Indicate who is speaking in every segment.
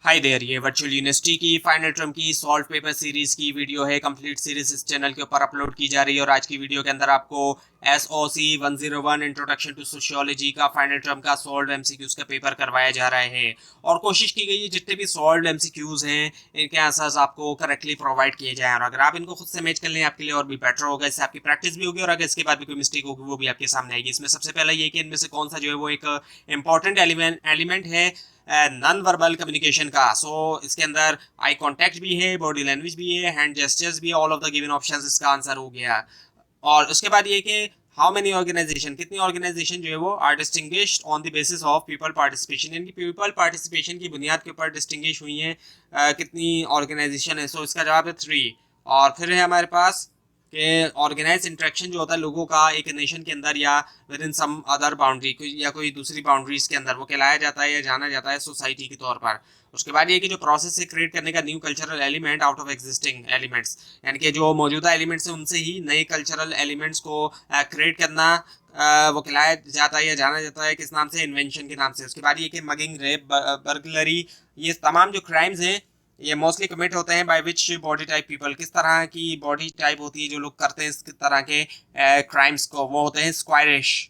Speaker 1: Hi there, ये virtual university की final term की सॉल्व पेपर सीरीज की वीडियो है। कंप्लीट सीरीज इस चैनल के ऊपर अपलोड की जा रही है और आज की वीडियो के अंदर आपको SOC 101 इंट्रोडक्शन टू सोशियोलॉजी का फाइनल टर्म का सॉल्व एमसीक्यूज का पेपर करवाया जा रहा है और कोशिश की गई है जितने भी सॉल्व एमसीक्यूज हैं इनके आंसर्स आपको करेक्टली प्रोवाइड किए जाएं और अगर आप इनको खुद से मैच कर लें आपके लिए और भी बेटर होगा। इससे आपकी प्रैक्टिस भी होगी और अगर इसके बाद भी कोई मिस्टेक होगी वो भी आपके सामने आएगी। इसमें सबसे पहला ये कि इनमें से कौन सा जो है वो एक इंपॉर्टेंट एलिमेंट है नॉन वर्बल कम्युनिकेशन का। इसके अंदर आई कांटेक्ट भी है, बॉडी लैंग्वेज भी है, हैंड जेस्चर्स भी है। All of the given options इसका आंसर हो गया। और उसके बाद ये कि हाउ मेनी ऑर्गेनाइजेशन, कितनी ऑर्गेनाइजेशन जो है वो are distinguished on the basis of people participation, यानी कि पीपल पार्टिसिपेशन की बुनियाद के ऊपर डिस्टिंग्विश हुई हैं कितनी ऑर्गेनाइजेशन है। इसका जवाब है 3। और फिर है हमारे पास कि ऑर्गेनाइज इंटरेक्शन जो होता है लोगों का एक नेशन के अंदर या within some other boundary या कोई दूसरी बाउंड्रीज के अंदर वो कहलाया जाता है या जाना जाता है सोसाइटी के तौर पर। उसके बाद ये कि जो प्रोसेस है क्रिएट करने का new cultural element out of existing elements, यानी कि जो मौजूदा एलिमेंट्स हैं उनसे ही नए कल्चरल एलिमेंट्स को क्रिएट करना वो खिलाया जाता है या जाना जाता है किस नाम से, इन्वेंशन के नाम से। उसके बाद ये कि मगिंग, रेप, बर्गलरी, ये तमाम जो क्राइम्स हैं ये मोस्टली कमिट होते हैं by which body type people, किस तरह की बॉडी टाइप होती है जो लोग करते हैं इस तरह के क्राइम्स को, वो होते हैं स्क्वायरिश।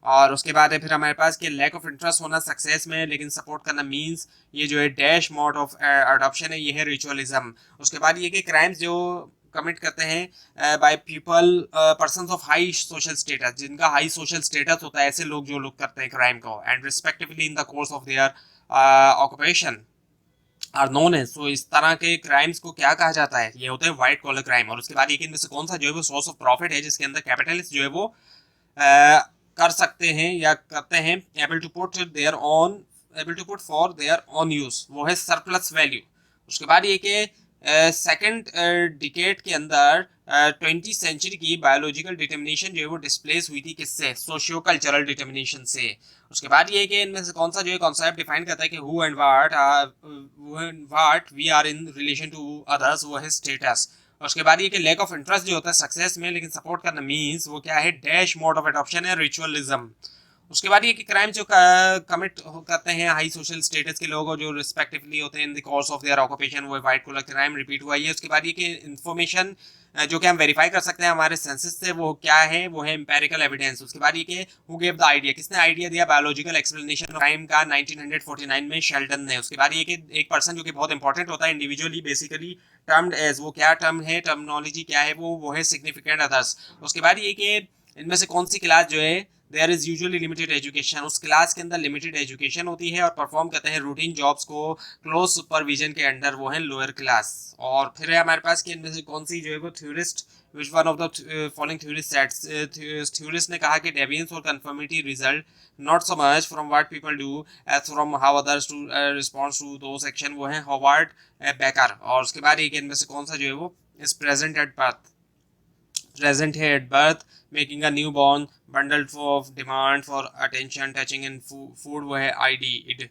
Speaker 1: और उसके बाद है फिर हमारे पास कि लैक ऑफ इंटरेस्ट होना सक्सेस में लेकिन सपोर्ट करना मींस, ये जो है डैश मोड ऑफ अडॉप्शन है, ये है रिचुअलिज्म। उसके बाद ये कि क्राइम्स जो कमिट करते हैं by people persons of high social status, जिनका हाई सोशल स्टेटस होता है, ऐसे लोग जो लोग करते हैं क्राइम को, and respectively in the course of their occupation are known है। सो इस तरह के क्राइम्स को क्या कहा जाता है, ये होते हैं व्हाइट कॉलर क्राइम। और उसके बाद एक इनमें से कौन सा जो है वो सोर्स ऑफ प्रॉफिट है जिसके अंदर कैपिटलिस्ट जो है वो कर सकते हैं या करते हैं, able to put their own, able to put for their own use, वो है सरप्लस वैल्यू। उसके बाद ये कि सेकेंड डिकेड के अंदर 20 सेंचुरी की बायोलॉजिकल डिटर्मिनेशन जो है वो डिस्प्लेस हुई थी किससे, सोशियो कल्चरल डिटर्मिनेशन से। उसके बाद ये कि इनमें से कौन सा जो है कॉन्सेप्ट डिफाइन करता है कि who and what we are in relation to others, वो है स्टेटस। और उसके बाद ये कि लैक ऑफ इंटरेस्ट जो होता है सक्सेस में लेकिन सपोर्ट करना मींस, वो क्या है, डैश मोड ऑफ एडॉप्शन है, रिचुअलिज्म। उसके बाद ये कि क्राइम जो कमिट करते हैं हाई सोशल स्टेटस के लोग जो रिस्पेक्टिवली होते हैं इन the course of their occupation, वो वाइट कॉलर क्राइम रिपीट हुआ है। उसके बाद ये कि इन्फॉर्मेशन जो कि हम वेरीफाई कर सकते हैं हमारे सेंसेस से, वो क्या है, वो है एम्पेरिकल एविडेंस। उसके बाद ये कि हु गेव द आइडिया, किसने आइडिया दिया बायोलॉजिकल एक्सप्लेनेशन ऑफ क्राइम का 1949 में, शेल्टन ने। उसके बाद ये कि एक पर्सन जो कि बहुत इंपॉर्टेंट होता है इंडिविजुअली बेसिकली टर्म्ड एज, वो क्या टर्म है, टर्मिनोलॉजी क्या है, वो है सिग्निफिकेंट अदर्स। उसके बाद ये कि इनमें से कौन सी क्लास जो है there is usually limited education, उस क्लास के अंदर लिमिटेड एजुकेशन होती है और परफॉर्म करते हैं रूटीन जॉब्स को क्लोज सुपरविजन के अंडर, वो है लोअर क्लास। और फिर है हमारे पास कि इनमें से कौन सी जो है वो theorist, which one of the following theorist sets, theorist ने कहा कि डेविएंस और conformity result not so much from what people do as from how others to response to दो सेक्शन, वो है हॉवार्ड बेकर। और उसके बाद एक इनमें से कौन सा जो है वो is present at birth, present here at birth, making a newborn, bundled of demand for attention, touching in food, वो है ID id।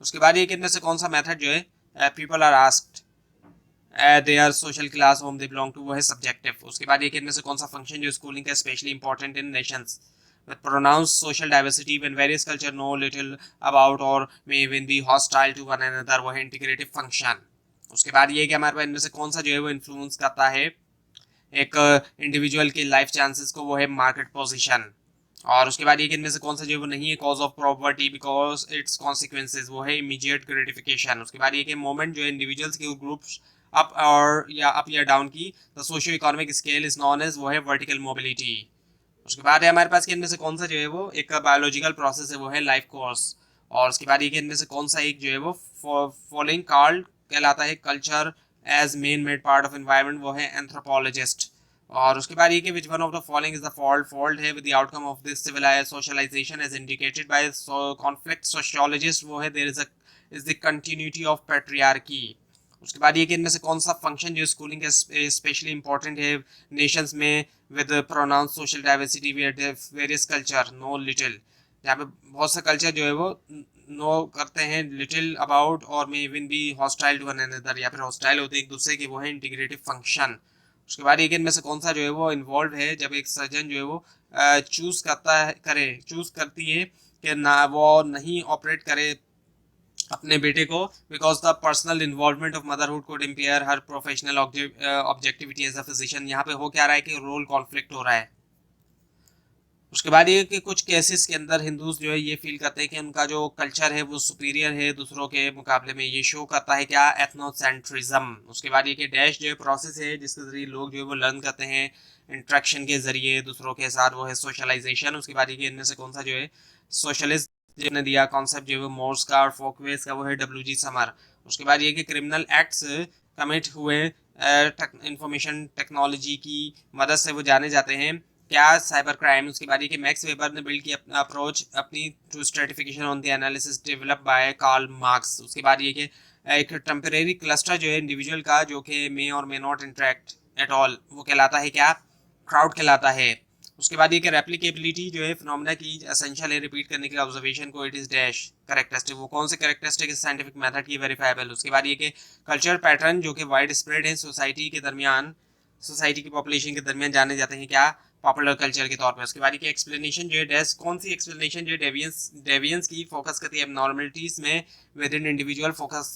Speaker 1: उसके बाद ये कितने से कौन सा मेथड जो है people are asked their social class whom they belong to, वो है subjective। उसके बाद ये कितने से कौन सा फंक्शन जो स्कूलिंग का specially important in Nations with pronounced social diversity when various culture know little about or may even be hostile to one another, वो है integrative function। उसके बाद ये कि हमारे पास इनमें से कौन सा जो है वो इन्फ्लुएंस करता है एक इंडिविजुअल की लाइफ चांसेस को, वो है मार्केट पोजीशन। और उसके बाद ये कि इनमें से कौन सा जो वो नहीं है cause of property because it's consequences, वो है इमीडिएट ग्रेटिफिकेशन। उसके बाद ये कि मोमेंट जो है इंडिविजुअल्स के ग्रुप्स अप और अप या डाउन की the socio economic scale is known as, वो है वर्टिकल मोबिलिटी। उसके बाद है हमारे पास कि इनमें से कौन सा जो है वो एक बायोलॉजिकल प्रोसेस है, वो है लाइफ कोर्स। और उसके बाद ये कि इनमें से कौन सा एक जो है वो फॉलोइंग कार्ड कहलाता है culture as man made part of environment, वो है एंथ्रोपोलॉजिस्ट। और उसके बाद ये कि which one of the following is the fault है with the outcome of this civilise socialisation as indicated by conflict sociologist, वो है there is the continuity of patriarchy. उसके बाद ये कि इनमें से कौन सा फंक्शन जो स्कूलिंग का स्पेशली इंपॉर्टेंट है नेशंस में with pronounce social diversity various culture know little, यहाँ पे बहुत से कल्चर जो है वो नो करते हैं लिटिल अबाउट और may even be hostile to one another, या फिर हॉस्टाइल होते हैं एक दूसरे के, वो है इंटीग्रेटिव फंक्शन। उसके बाद एक इनमें से कौन सा जो है वो इन्वॉल्व है जब एक सर्जन जो है वो चूज करता है, करे चूज करती है कि ना वो नहीं ऑपरेट करे अपने बेटे को, because the personal involvement of motherhood could impair her professional objectivity as a physician. यहाँ पे हो क्या रहा है कि रोल कॉन्फ्लिक्ट हो रहा है। उसके बाद ये कि कुछ केसेस के अंदर हिंदूज जो है ये फील करते हैं कि उनका जो कल्चर है वो सुपीरियर है दूसरों के मुकाबले में। ये शो करता है क्या, एथनोसेंट्रिज्म। उसके बाद ये कि डैश जो है प्रोसेस है जिसके जरिए लोग जो है वो लर्न करते हैं इंट्रैक्शन के जरिए दूसरों के साथ, वो है सोशलाइजेशन। उसके बाद ये कि इनमें से कौन सा जो है सोशलिस्ट जिसने दिया कॉन्सेप्ट जो है वो मोर्स का और फोकवेज का, वो है डब्ल्यू जी समर। उसके बाद ये कि क्रिमिनल एक्ट्स कमिट हुए इंफॉर्मेशन टेक्नोलॉजी की मदद से वो जाने जाते हैं क्या, साइबर क्राइम। उसके बाद ये कि मैक्स वेबर ने बिल्ड की अपना अप्रोच अपनी to stratification on the analysis develop by Karl Marx. उसके बाद ये कि एक टेम्परेरी क्लस्टर जो है इंडिविजुअल का जो कि मे और may not interact at all, वो कहलाता है क्या, क्राउड कहलाता है। उसके बाद ये कि रेप्लिकेबिलिटी जो है फिनोमेना की एसेंशियल है रिपीट करने के ऑब्जर्वेशन को, इट इज डैश करेक्टरिस्टिक। वो कौन से करेक्टरिस्टिक साइंटिफिक मेथड की वेरीफाइबल। उसके बाद ये कि कल्चर पैटर्न जो कि वाइड स्प्रेड है सोसाइटी के दरमियान, सोसाइटी की पॉपुलेशन के दरमियान जाने जाते हैं क्या, पॉपुलर कल्चर के तौर पे। उसके बाद की एक्सप्लेनेशन जो है डैश कौन सी एक्सप्लेनेशन जो है डेवियंस की फोकस करती है एबनॉर्मलिटीज में विद इन इंडिविजुअल, फोकस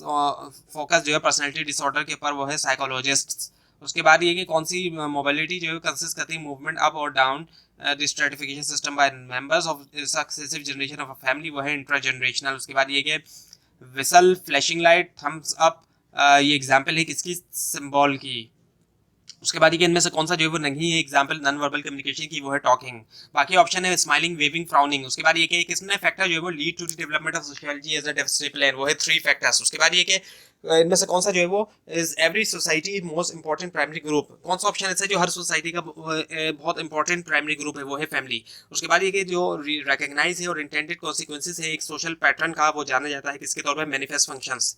Speaker 1: जो है पर्सनैलिटी डिसऑर्डर के ऊपर, वो है साइकोलॉजिस्ट। उसके बाद ये कि कौन सी मोबिलिटी जो है कंसिस्ट करती है मूवमेंट अप और down the stratification system by members of successive generation of a family, वो है इंट्राजनरेशनल। उसके बाद ये कि whistle, flashing light, thumbs up, ये एग्जाम्पल है किसकी, सिंबल की। उसके बाद ये इनमें से कौन सा जो है वो नहीं है एग्जाम्पल नॉन वर्बल कम्युनिकेशन की, वो है टॉकिंग। बाकी ऑप्शन है स्माइलिंग, वेविंग, फ्राउनिंग। उसके बाद ये कि किसने फैक्टर जो है वो lead to the development of sociology as a discipline, वो है 3 फैक्टर्स। उसके बाद ये कि इनमें से कौन सा जो है वो is every society most important primary group, कौन सा ऑप्शन ऐसा है जो हर सोसाइटी का बहुत इंपॉर्टेंट प्राइमरी ग्रुप है, वो है फैमिली। उसके बाद ये कि जो रिकग्नाइज है और इंटेंडेड कॉन्सिक्वेंसेज है एक सोशल पैटर्न का, वो जाना जाता है किसके तौर पर, मैनिफेस्ट फंक्शंस।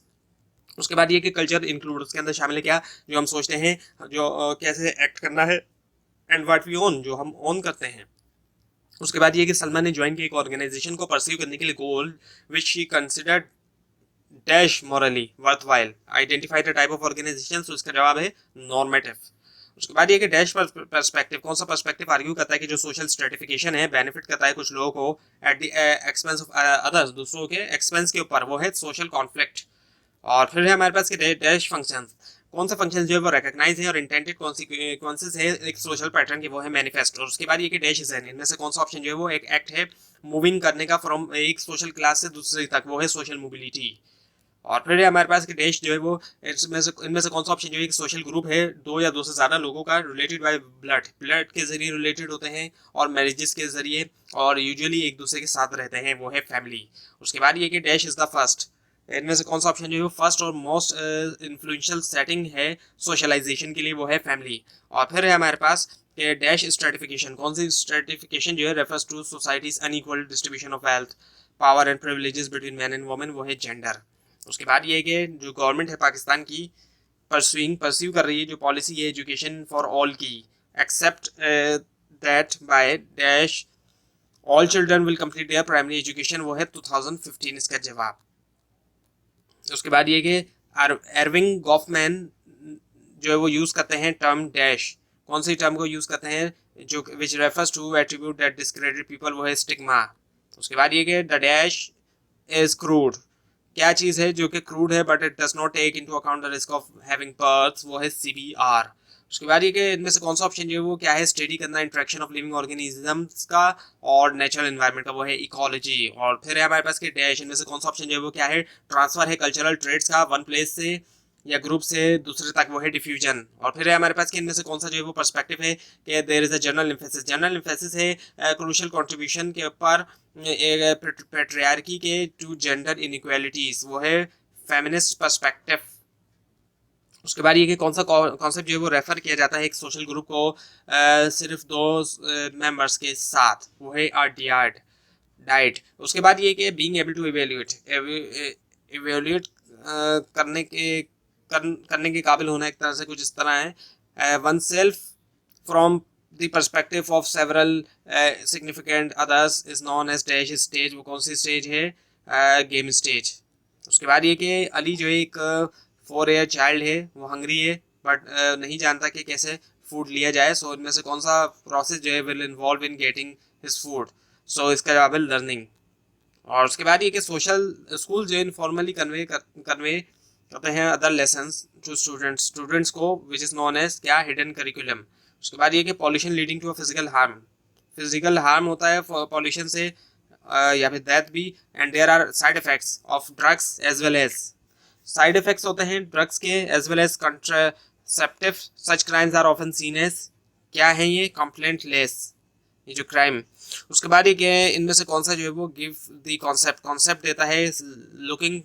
Speaker 1: उसके बाद ये कि कल्चर इंक्लूड, उसके अंदर शामिल है क्या, जो हम सोचते हैं, जो कैसे एक्ट करना है, एंड व्हाट वी ओन, जो हम ओन करते हैं। उसके बाद ये कि सलमान ने ज्वाइन किया एक ऑर्गेनाइजेशन को परस्यू करने के लिए goal which she considered dash morally worthwhile, identify the type of organisation. तो इसका जवाब है नॉर्मेटिव। उसके बाद ये कि डैश पर्सपेक्टिव, कौन सा पर्सपेक्टिव आर्ग्यू करता है कि जो सोशल स्ट्रेटिफिकेशन है बेनिफिट करता है कुछ लोगों को at the expense of others, दूसरों के एक्सपेंस के ऊपर, वो है सोशल कॉन्फ्लिक्ट। और फिर है हमारे पास के डैश फंक्शन, कौन सा फंक्शन जो है वो रिकॉग्नाइज है और इंटेंडेड कॉन्सिक्वेंसेज है एक सोशल पैटर्न के, वो है मैनिफेस्ट। और उसके बाद ये कि डैश इज एन, इनमें से कौन सा ऑप्शन जो है वो एक एक्ट है मूविंग करने का फ्रॉम एक सोशल क्लास से दूसरे तक, वो है सोशल मोबिलिटी। और फिर है हमारे पास कि डैश जो है वो इनमें से कौन सा ऑप्शन जो है एक सोशल ग्रुप है दो या दो से ज़्यादा लोगों का रिलेटेड बाय ब्लड, ब्लड के जरिए रिलेटेड होते हैं और मैरिजेस के जरिए, और यूजुअली एक दूसरे के साथ रहते हैं, वो है फैमिली। उसके बाद ये कि डैश इज द फर्स्ट, इनमें से कौन सा ऑप्शन जो है वो फर्स्ट और मोस्ट इन्फ्लुएंशियल सेटिंग है सोशलाइजेशन के लिए, वो है फैमिली। और फिर है हमारे पास कि डैश स्ट्रेटिफिकेशन, कौन सी स्ट्रेटिफिकेशन जो है refers to societies unequal distribution of wealth, power and privileges between man and women, वो है जेंडर। उसके बाद ये है कि जो गवर्नमेंट है पाकिस्तान की परस्यू कर रही है जो पॉलिसी है एजुकेशन फॉर ऑल की, except that by dash all children will complete their primary education, वो है 2015 इसका जवाब। उसके बाद ये कि एरविंग गॉफमैन जो है वो यूज़ करते हैं टर्म डैश, कौन सी टर्म को यूज़ करते हैं, जो which refers to attribute that discredit people, वो है स्टिग्मा। उसके बाद ये कि द डैश इज क्रूड, क्या चीज़ है जो कि क्रूड है but it does not take into account the risk of having birth, वो है CBR। उसके बाद ये कि इनमें से कौन सा ऑप्शन जो है वो क्या है, स्टडी करना इंट्रैक्शन ऑफ लिविंग ऑर्गेनिजम्स का और नेचुरल एनवायरनमेंट का, वो है इकोलॉजी। और फिर है हमारे पास के डैश, इनमें से कौन सा ऑप्शन जो है वो क्या है, ट्रांसफर है कल्चरल ट्रेड्स का वन प्लेस से या ग्रुप से दूसरे तक, वो है डिफ्यूजन। और फिर है हमारे पास कि इनमें से कौन सा जो है वो पर्सपेक्टिव है कि there is a general emphasis, general emphasis है क्रूशियल कंट्रीब्यूशन के ऊपर पैट्रियार्की के टू जेंडर इनइक्वालिटीज, वो है फेमिनिस्ट पर्सपेक्टिव। उसके बाद ये कि कौन सा कॉन्सेप्ट जो है वो रेफर किया जाता है एक सोशल ग्रुप को सिर्फ दो मेंबर्स के साथ, वो है आर्डियार्ड डाइट। उसके बाद ये कि बीइंग एबल टू इवेल्युएट करने के काबिल होना, एक तरह से कुछ इस तरह है, one self from the perspective of several significant others is known as dash stage, वो कौन सी स्टेज है, गेम स्टेज। उसके बाद ये कि अली जो है एक 4 ईयर चाइल्ड है, वो हंग्री है बट नहीं जानता कि कैसे फूड लिया जाए। सो इनमें से कौन सा प्रोसेस जो है will involve in getting his food, so इसका जवाब है लर्निंग। और उसके बाद ये कि सोशल स्कूल जो इनफॉर्मली कन्वे करते हैं अदर लेसन्स टू स्टूडेंट्स को विच इज़ नोन एज क्या हिडन करिकुलम। उसके बाद ये कि pollution leading to physical harm होता है पॉल्यूशन से या फिर डेथ भी। And there are side effects of drugs as well as, side effects होते हैं ड्रग्स के as well as contraceptive. Such crimes are often seen as क्या है ये कंप्लेंट लेस, ये जो क्राइम। उसके बाद ये क्या है इनमें से कौन सा जो है वो गिव द कॉन्सेप्ट देता है लुकिंग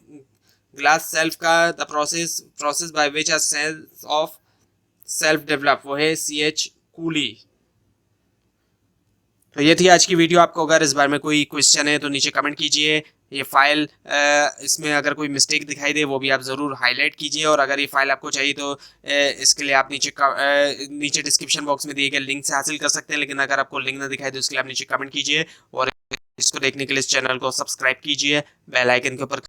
Speaker 1: ग्लास सेल्फ का the process by which our selves of self develop, वो है CH कूली। तो ये थी आज की वीडियो। आपको अगर इस बारे में कोई क्वेश्चन है तो नीचे कमेंट कीजिए। ये फाइल इसमें अगर कोई मिस्टेक दिखाई दे वो भी आप ज़रूर हाईलाइट कीजिए। और अगर ये फाइल आपको चाहिए तो इसके लिए आप नीचे डिस्क्रिप्शन बॉक्स में दिए गए लिंक से हासिल कर सकते हैं। लेकिन अगर आपको लिंक ना दिखाई तो इसके लिए आप नीचे कमेंट कीजिए और इसको देखने के लिए इस चैनल को सब्सक्राइब कीजिए, बेल आइकन के ऊपर